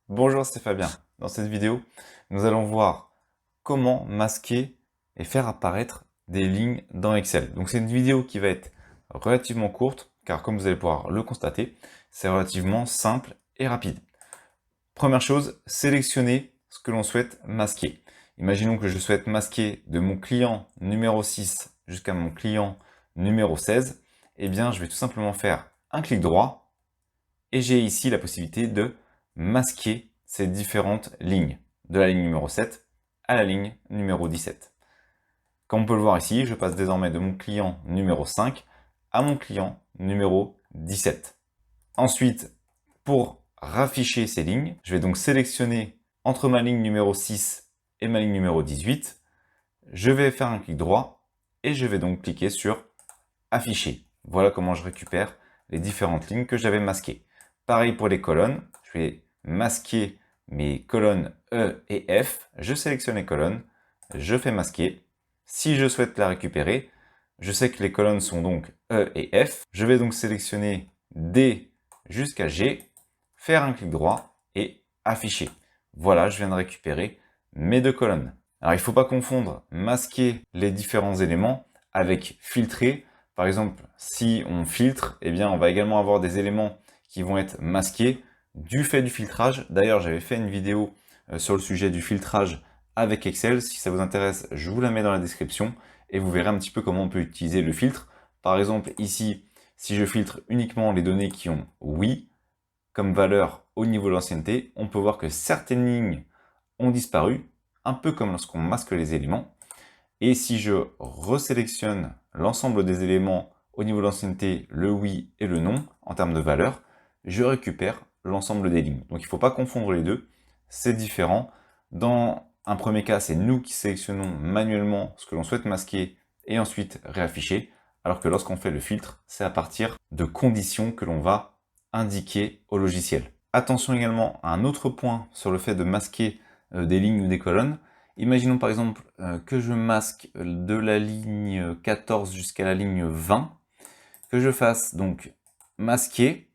Bonjour, c'est Fabien. Dans cette vidéo, nous allons voir comment masquer et faire apparaître des lignes dans Excel. Donc c'est une vidéo qui va être relativement courte, car comme vous allez pouvoir le constater, c'est relativement simple et rapide. Première chose, sélectionnez ce que l'on souhaite masquer. Imaginons que je souhaite masquer de mon client numéro 6 jusqu'à mon client numéro 16. Eh bien, je vais tout simplement faire un clic droit et j'ai ici la possibilité de masquer ces différentes lignes, de la ligne numéro 7 à la ligne numéro 17. Comme on peut le voir ici, je passe désormais de mon client numéro 5 à mon client numéro 17. Ensuite, pour rafficher ces lignes, je vais donc sélectionner entre ma ligne numéro 6 et ma ligne numéro 18. Je vais faire un clic droit et je vais donc cliquer sur afficher. Voilà comment je récupère les différentes lignes que j'avais masquées. Pareil pour les colonnes, je vais masquer mes colonnes E et F. Je sélectionne les colonnes, je fais masquer. Si je souhaite la récupérer, je sais que les colonnes sont donc E et F. Je vais donc sélectionner D jusqu'à G, faire un clic droit et afficher. Voilà, je viens de récupérer mes deux colonnes. Alors il ne faut pas confondre masquer les différents éléments avec filtrer. Par exemple, si on filtre, eh bien on va également avoir des éléments qui vont être masqués du fait du filtrage. D'ailleurs, j'avais fait une vidéo sur le sujet du filtrage avec Excel. Si ça vous intéresse, je vous la mets dans la description et vous verrez un petit peu comment on peut utiliser le filtre. Par exemple, ici, si je filtre uniquement les données qui ont oui comme valeur au niveau de l'ancienneté, on peut voir que certaines lignes ont disparu, un peu comme lorsqu'on masque les éléments. Et si je resélectionne l'ensemble des éléments au niveau de l'ancienneté, le oui et le non, en termes de valeur, je récupère l'ensemble des lignes. Donc il ne faut pas confondre les deux, c'est différent. Dans un premier cas, c'est nous qui sélectionnons manuellement ce que l'on souhaite masquer et ensuite réafficher, alors que lorsqu'on fait le filtre, c'est à partir de conditions que l'on va indiquer au logiciel. Attention également à un autre point sur le fait de masquer des lignes ou des colonnes. Imaginons par exemple que je masque de la ligne 14 jusqu'à la ligne 20, que je fasse donc masquer.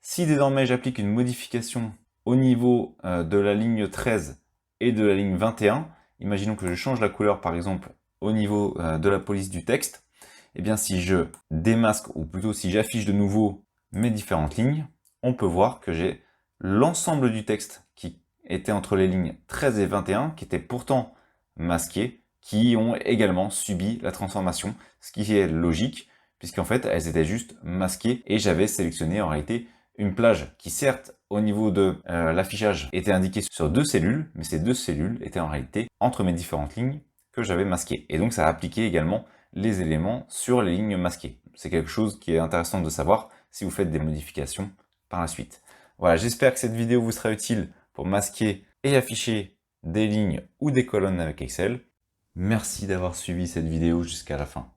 Si désormais j'applique une modification au niveau de la ligne 13 et de la ligne 21, imaginons que je change la couleur par exemple au niveau de la police du texte, et bien si je démasque, ou plutôt si j'affiche de nouveau mes différentes lignes, on peut voir que j'ai l'ensemble du texte qui était entre les lignes 13 et 21, qui étaient pourtant masquées, qui ont également subi la transformation, ce qui est logique, puisqu'en fait elles étaient juste masquées et j'avais sélectionné en réalité une plage qui certes au niveau de l'affichage était indiquée sur deux cellules, mais ces deux cellules étaient en réalité entre mes différentes lignes que j'avais masquées. Et donc ça a appliqué également les éléments sur les lignes masquées. C'est quelque chose qui est intéressant de savoir si vous faites des modifications par la suite. Voilà, j'espère que cette vidéo vous sera utile pour masquer et afficher des lignes ou des colonnes avec Excel. Merci d'avoir suivi cette vidéo jusqu'à la fin.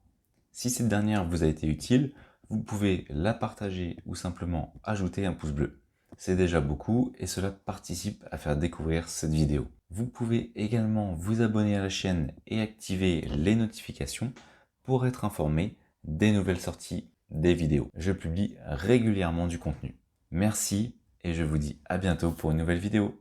Si cette dernière vous a été utile, vous pouvez la partager ou simplement ajouter un pouce bleu. C'est déjà beaucoup et cela participe à faire découvrir cette vidéo. Vous pouvez également vous abonner à la chaîne et activer les notifications pour être informé des nouvelles sorties des vidéos. Je publie régulièrement du contenu. Merci et je vous dis à bientôt pour une nouvelle vidéo.